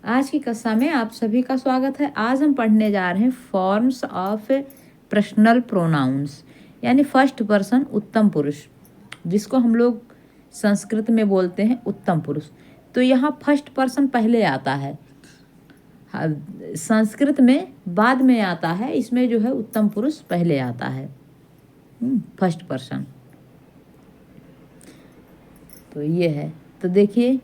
आज की कक्षा में आप सभी का स्वागत है। आज हम पढ़ने जा रहे हैं फॉर्म्स ऑफ पर्सनल प्रोनाउंस, यानी फर्स्ट पर्सन उत्तम पुरुष, जिसको हम लोग संस्कृत में बोलते हैं उत्तम पुरुष। तो यहाँ फर्स्ट पर्सन पहले आता है, संस्कृत में बाद में आता है, इसमें जो है उत्तम पुरुष पहले आता है, फर्स्ट पर्सन। तो ये है, तो देखिए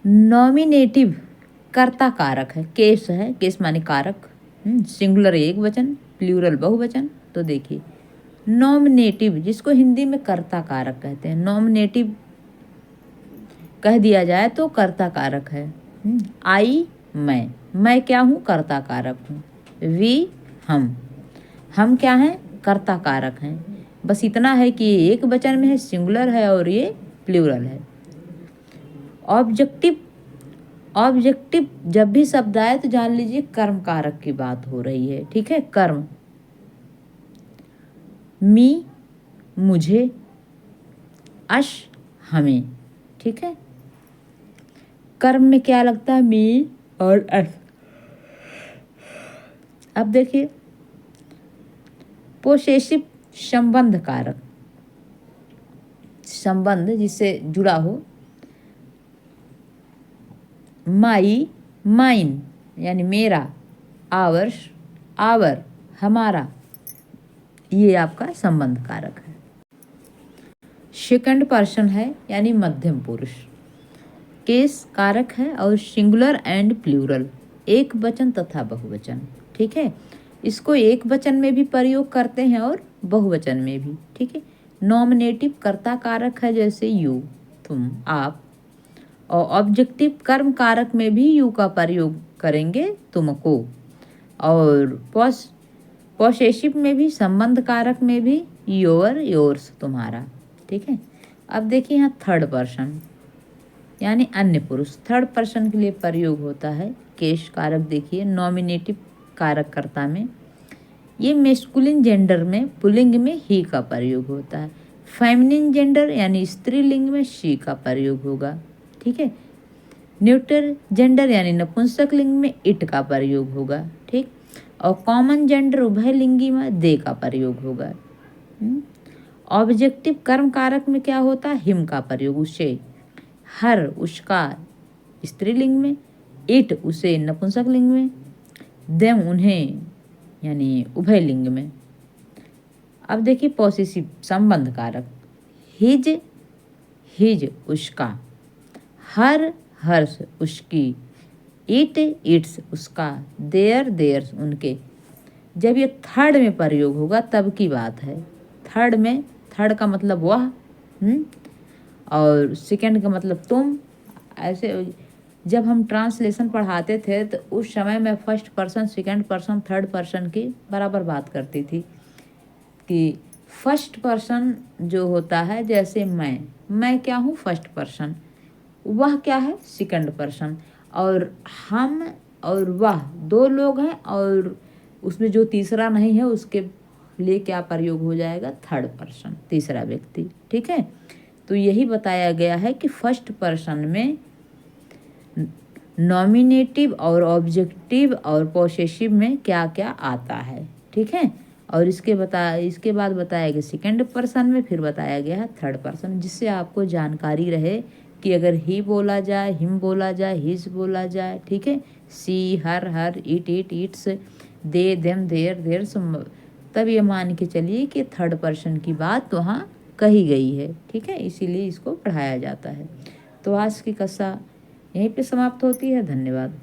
नॉमिनेटिव कर्ता कारक है, केस है, केस माने कारक, सिंगुलर एक वचन, प्लूरल बहुवचन। तो देखिए नॉमिनेटिव, जिसको हिंदी में कर्ता कारक कहते हैं, नॉमिनेटिव कह दिया जाए तो कर्ता कारक है। आई मैं क्या हूँ? कर्ता कारक हूँ। वी हम क्या हैं? कर्ता कारक हैं। बस इतना है कि ये एक वचन में है, सिंगुलर है, और ये प्लूरल है। ऑब्जेक्टिव जब भी शब्द आए तो जान लीजिए कर्म कारक की बात हो रही है, ठीक है। कर्म, मी मुझे, अश हमें, ठीक है। कर्म में क्या लगता है? मी और अश। अब देखिए पोसेसिव संबंध कारक, संबंध जिससे जुड़ा हो, माई माइन यानी मेरा, आवर्स आवर हमारा, ये आपका संबंध कारक है। सेकंड पर्सन है यानी मध्यम पुरुष, केस कारक है और सिंगुलर एंड प्लूरल, एक वचन तथा बहुवचन, ठीक है। इसको एक वचन में भी प्रयोग करते हैं और बहुवचन में भी, ठीक है। नॉमिनेटिव कर्ता कारक है, जैसे यू, तुम, आप। और ऑब्जेक्टिव कर्म कारक में भी यू का प्रयोग करेंगे, तुमको। और पॉसेसिव में भी, संबंध कारक में भी योर, योर्स, तुम्हारा, ठीक है। अब देखिए यहाँ थर्ड पर्सन यानी अन्य पुरुष, थर्ड पर्सन के लिए प्रयोग होता है केश कारक। देखिए नॉमिनेटिव कारक कर्ता में ये मेस्कुलिन जेंडर में पुल्लिंग में ही का प्रयोग होता है, फेमिनिन जेंडर यानी स्त्रीलिंग में शी का प्रयोग होगा, ठीक है। न्यूट्रल जेंडर यानी नपुंसक लिंग में इट का प्रयोग होगा, ठीक। और कॉमन जेंडर उभयलिंगी में दे का प्रयोग होगा। ऑब्जेक्टिव कर्म कारक में क्या होता है? हिम का प्रयोग, उसे, हर उसका स्त्रीलिंग में, इट उसे नपुंसक लिंग में, देम उन्हें यानी उभयलिंग में। अब देखिए पॉसेसिव संबंध कारक, हिज उसका, हर हर्ष उसकी, इट इट्स उसका, देयर्स उनके। जब ये थर्ड में प्रयोग होगा तब की बात है। थर्ड में, थर्ड का मतलब वह, और सेकंड का मतलब तुम। ऐसे जब हम ट्रांसलेशन पढ़ाते थे तो उस समय मैं first person, second person, third person की बराबर बात करती थी कि फर्स्ट पर्सन जो होता है, जैसे मैं क्या हूँ? First person. वह क्या है? Second person. और हम और वह दो लोग हैं, और उसमें जो तीसरा नहीं है उसके लिए क्या प्रयोग हो जाएगा? थर्ड पर्सन, तीसरा व्यक्ति, ठीक है। तो यही बताया गया है कि फर्स्ट पर्सन में नॉमिनेटिव और ऑब्जेक्टिव और पॉसेसिव में क्या क्या आता है, ठीक है। और इसके बाद बताया गया सेकंड पर्सन में, फिर बताया गया है थर्ड पर्सन, जिससे आपको जानकारी रहे कि अगर ही बोला जाए, हिम बोला जाए, हिज बोला जाए, ठीक है, she, her, it its, they, them, theirs, तब ये मान के चलिए कि थर्ड पर्सन की बात वहाँ कही गई है, ठीक है। इसीलिए इसको पढ़ाया जाता है। तो आज की कक्षा यहीं पे समाप्त होती है। धन्यवाद।